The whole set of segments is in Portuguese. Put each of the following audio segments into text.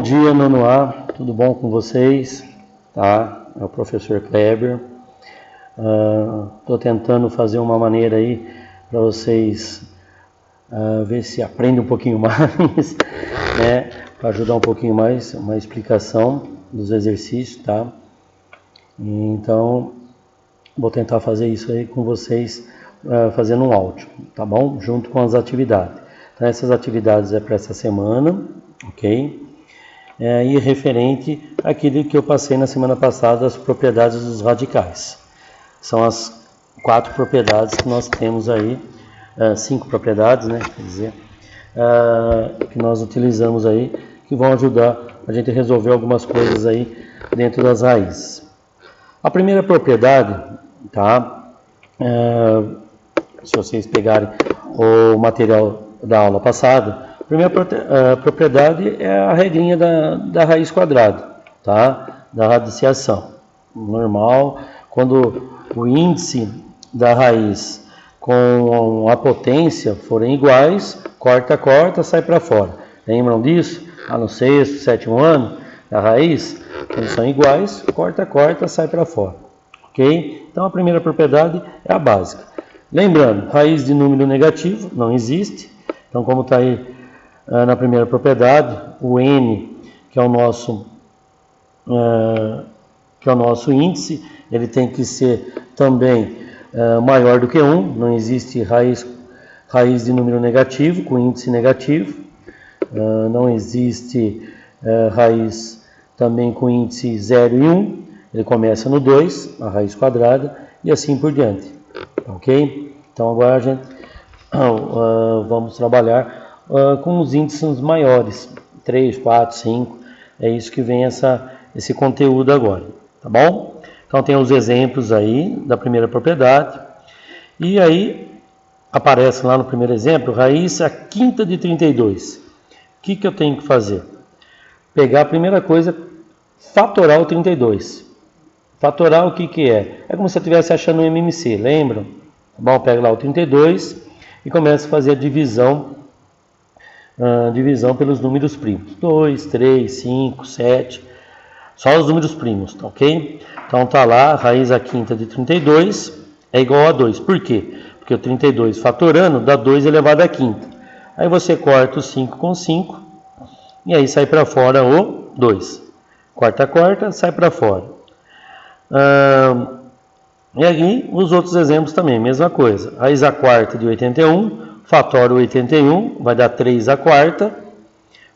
dia, nono A, tudo bom com vocês? Tá? É o professor Kleber. Estou tentando fazer uma maneira aí para vocês ver se aprendem um pouquinho mais, né? Para ajudar um pouquinho mais, uma explicação dos exercícios, tá? Então, vou tentar fazer isso aí com vocês, fazendo um áudio, tá bom? Junto com as atividades. Então, essas atividades é para essa semana, ok? E referente àquilo que eu passei na semana passada, as propriedades dos radicais. São as 4 propriedades que nós temos aí, 5 propriedades, né? Quer dizer, que nós utilizamos aí, que vão ajudar a gente a resolver algumas coisas aí dentro das raízes. A primeira propriedade, tá? Se vocês pegarem o material da aula passada, a primeira propriedade é a regrinha da raiz quadrada, tá? Da radiciação. Normal, quando o índice da raiz com a potência forem iguais, corta, sai para fora. Lembram disso? No 6º, 7º ano, a raiz, quando são iguais, corta, sai para fora. Ok? Então a primeira propriedade é a básica. Lembrando, raiz de número negativo não existe. Então, como está aí na primeira propriedade, o n, que é o nosso índice, ele tem que ser também maior do que 1. Não existe raiz de número negativo com índice negativo. Não existe raiz também com índice 0 e 1. Ele começa no 2, a raiz quadrada, e assim por diante. Ok? Então agora a gente vamos trabalhar com os índices maiores, 3, 4, 5. É isso que vem esse conteúdo agora, tá bom? Então tem os exemplos aí da primeira propriedade. E aí aparece lá no primeiro exemplo, raiz a quinta de 32. O que eu tenho que fazer? Pegar a primeira coisa, fatorar o 32. Fatorar o que é? É como se eu estivesse achando um MMC, lembram? Bom, pega lá o 32 e começa a fazer a divisão pelos números primos. 2, 3, 5, 7, só os números primos, tá ok? Então tá lá, raiz a quinta de 32 é igual a 2. Por quê? Porque o 32 fatorando dá 2 elevado à quinta. Aí você corta o 5 com 5 e aí sai para fora o 2. Corta, sai para fora. E aí, os outros exemplos também, mesma coisa. Raiz a quarta de 81, fatora o 81, vai dar 3 a quarta,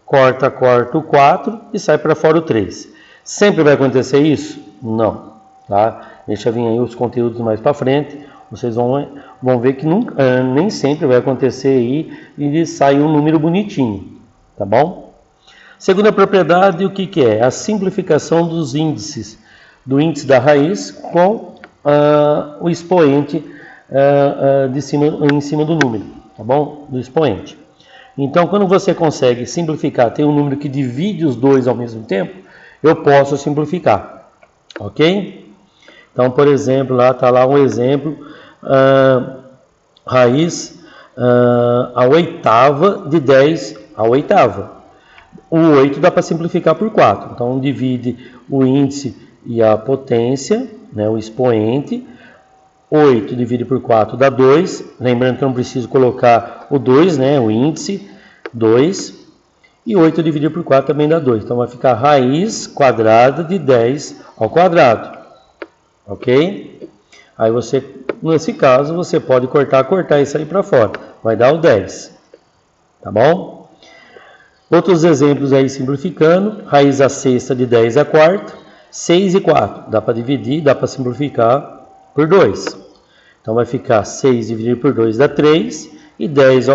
corta o 4 e sai para fora o 3. Sempre vai acontecer isso? Não. Tá? Deixa vir aí os conteúdos mais para frente, vocês vão ver que nem sempre vai acontecer aí e sai um número bonitinho, tá bom? Segunda propriedade, o que é? A simplificação dos índices, do índice da raiz com o expoente em cima do número, tá bom? Do expoente. Então, quando você consegue simplificar, tem um número que divide os dois ao mesmo tempo, eu posso simplificar, ok? Então, por exemplo, lá está lá um exemplo, raiz a oitava de 10 a oitava. O 8 dá para simplificar por 4, então divide o índice e a potência, né, o expoente. 8 dividido por 4 dá 2. Lembrando que eu não preciso colocar o 2, né, o índice, 2. E 8 dividido por 4 também dá 2. Então vai ficar raiz quadrada de 10 ao quadrado. Ok? Aí você, nesse caso, você pode cortar isso aí para fora. Vai dar o 10. Tá bom? Outros exemplos aí simplificando. Raiz a sexta de 10 a quarta. 6 e 4. Dá para dividir, dá para simplificar por 2. Então vai ficar 6 dividido por 2 dá 3. E 10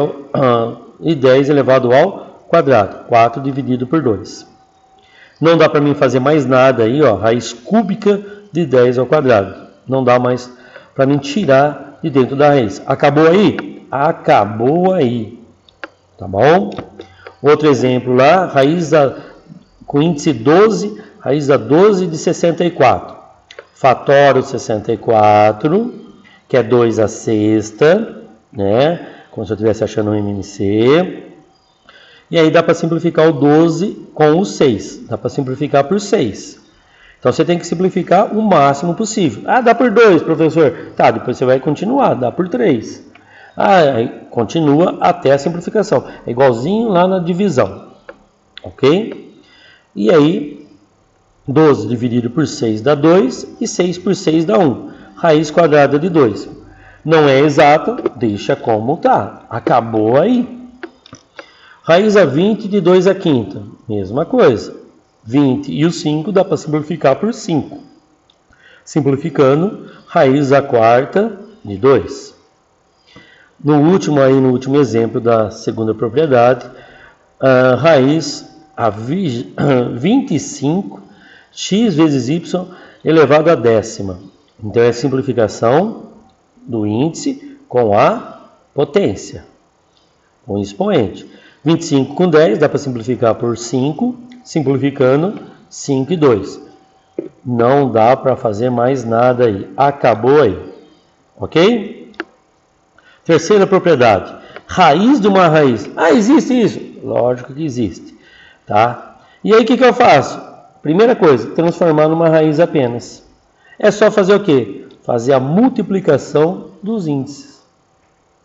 elevado ao quadrado. 4 dividido por 2. Não dá para mim fazer mais nada aí, ó. Raiz cúbica de 10 ao quadrado. Não dá mais para mim tirar de dentro da raiz. Acabou aí? Acabou aí. Tá bom? Outro exemplo lá, com índice 12, raiz a 12 de 64. Fatora o 64, que é 2 a sexta, né? Como se eu estivesse achando um MMC. E aí dá para simplificar o 12 com o 6. Dá para simplificar por 6. Então você tem que simplificar o máximo possível. Ah, dá por 2, professor. Tá, depois você vai continuar, dá por 3. Ah, aí continua até a simplificação. É igualzinho lá na divisão. Ok? E aí, 12 dividido por 6 dá 2 e 6 por 6 dá 1. Raiz quadrada de 2. Não é exata, deixa como tá. Acabou aí. Raiz a 20 de 2 a quinta. Mesma coisa. 20 e o 5 dá para simplificar por 5. Simplificando, raiz a quarta de 2. No último exemplo da segunda propriedade, a raiz a 25 x vezes y elevado à décima. Então é a simplificação do índice com a potência, com o expoente. 25 com 10 dá para simplificar por 5, simplificando 5 e 2. Não dá para fazer mais nada aí, acabou aí, ok? Terceira propriedade, raiz de uma raiz. Ah, existe isso? Lógico que existe, tá? E aí o que eu faço? Primeira coisa, transformar numa raiz apenas. É só fazer o quê? Fazer a multiplicação dos índices,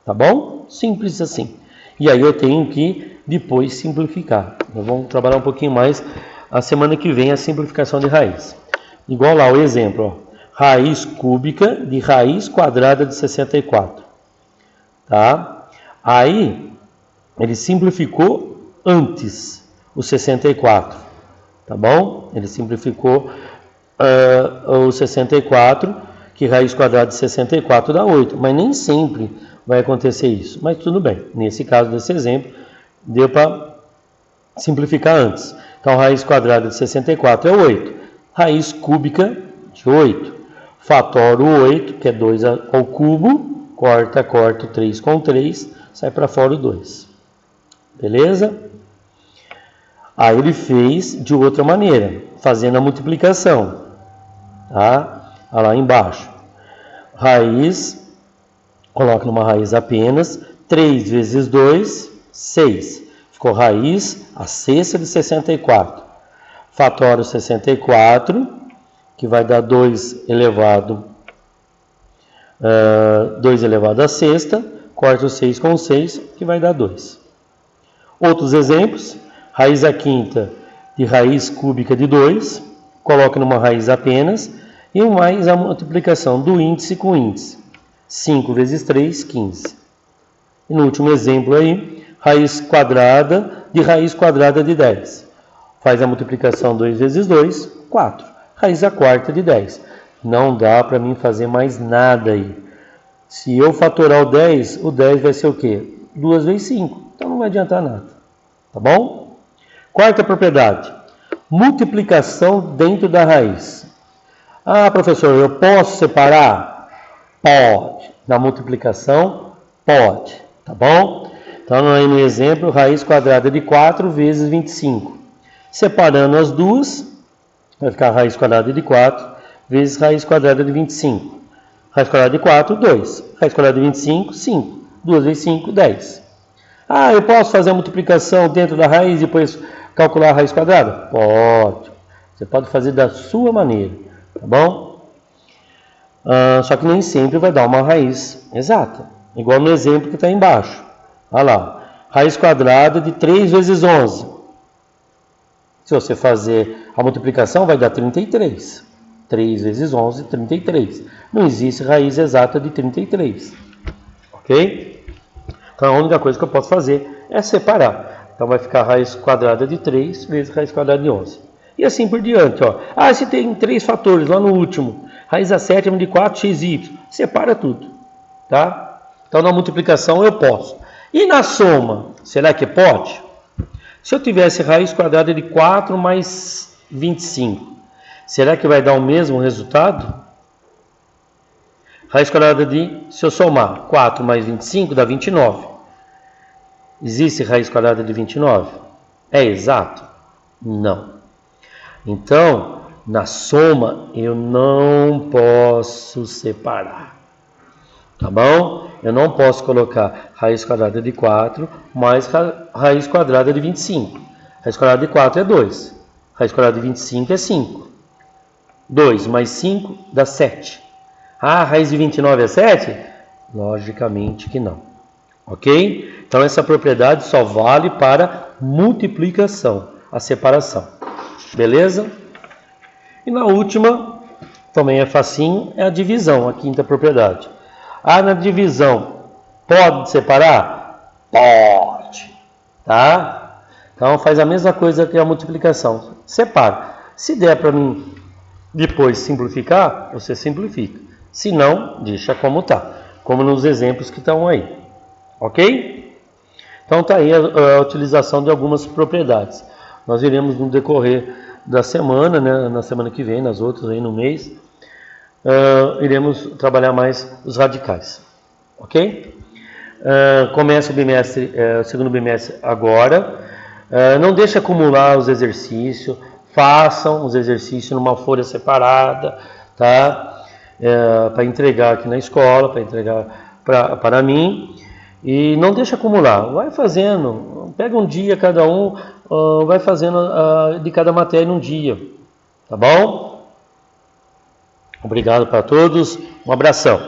tá bom? Simples assim. E aí eu tenho que depois simplificar. Nós vamos trabalhar um pouquinho mais a semana que vem a simplificação de raiz. Igual lá o exemplo, ó. Raiz cúbica de raiz quadrada de 64. Tá? Aí, ele simplificou antes o 64, tá bom? Ele simplificou o 64, que raiz quadrada de 64 dá 8, mas nem sempre vai acontecer isso. Mas tudo bem, nesse caso desse exemplo, deu para simplificar antes. Então, raiz quadrada de 64 é 8, raiz cúbica de 8, fator o 8, que é 2 ao cubo, corta o 3 com 3, sai para fora o 2. Beleza? Aí ele fez de outra maneira, fazendo a multiplicação. Tá? Olha lá embaixo. Raiz, coloca numa raiz apenas, 3 vezes 2, 6. Ficou raiz a sexta de 64. Fatora o 64, que vai dar 2 elevado à sexta, corta o 6 com 6, que vai dar 2. Outros exemplos, raiz a quinta de raiz cúbica de 2, coloca numa raiz apenas, e mais a multiplicação do índice com índice. 5 vezes 3, 15. E no último exemplo aí, raiz quadrada de raiz quadrada de 10. Faz a multiplicação 2 vezes 2, 4. Raiz a quarta de 10. Não dá para mim fazer mais nada aí. Se eu fatorar o 10 vai ser o quê? 2 vezes 5. Então não vai adiantar nada. Tá bom? Quarta propriedade. Multiplicação dentro da raiz. Ah, professor, eu posso separar? Pode. Na multiplicação, pode. Tá bom? Então aí no exemplo, raiz quadrada de 4 vezes 25. Separando as duas, vai ficar raiz quadrada de 4 vezes raiz quadrada de 25. Raiz quadrada de 4, 2. Raiz quadrada de 25, 5. 2 vezes 5, 10. Ah, eu posso fazer a multiplicação dentro da raiz e depois calcular a raiz quadrada? Pode. Você pode fazer da sua maneira, tá bom? Só que nem sempre vai dar uma raiz exata. Igual no exemplo que está embaixo. Olha lá. Raiz quadrada de 3 vezes 11. Se você fazer a multiplicação, vai dar 33. 3 vezes 11, 33. Não existe raiz exata de 33. Ok? Então, a única coisa que eu posso fazer é separar. Então, vai ficar raiz quadrada de 3 vezes raiz quadrada de 11. E assim por diante. Ó. Ah, se tem 3 fatores lá no último. Raiz a sétima de 4xy. Separa tudo. Tá? Então, na multiplicação eu posso. E na soma, será que pode? Se eu tivesse raiz quadrada de 4 mais 25, será que vai dar o mesmo resultado? Raiz quadrada de, se eu somar 4 mais 25, dá 29. Existe raiz quadrada de 29? É exato? Não. Então, na soma, eu não posso separar. tá bom? Eu não posso colocar raiz quadrada de 4 mais raiz quadrada de 25. Raiz quadrada de 4 é 2. Raiz quadrada de 25 é 5. 2 mais 5 dá 7. Ah, a raiz de 29 é 7? Logicamente que não. Ok? Então essa propriedade só vale para multiplicação, a separação. Beleza? E na última, também é facinho, é a divisão, a quinta propriedade. Ah, na divisão, pode separar? Pode. Tá? Então faz a mesma coisa que a multiplicação. Separa. Se der para mim depois simplificar, você simplifica. Se não, deixa como está. Como nos exemplos que estão aí. Ok? Então está aí a utilização de algumas propriedades. Nós iremos no decorrer da semana, né, na semana que vem, nas outras aí no mês, iremos trabalhar mais os radicais. Ok? Começa o segundo bimestre agora. Não deixe acumular os exercícios. Façam os exercícios numa folha separada, tá? Para entregar aqui na escola, para entregar para mim. E não deixa acumular, vai fazendo, pega um dia cada um, vai fazendo de cada matéria um dia, tá bom? Obrigado para todos, um abração.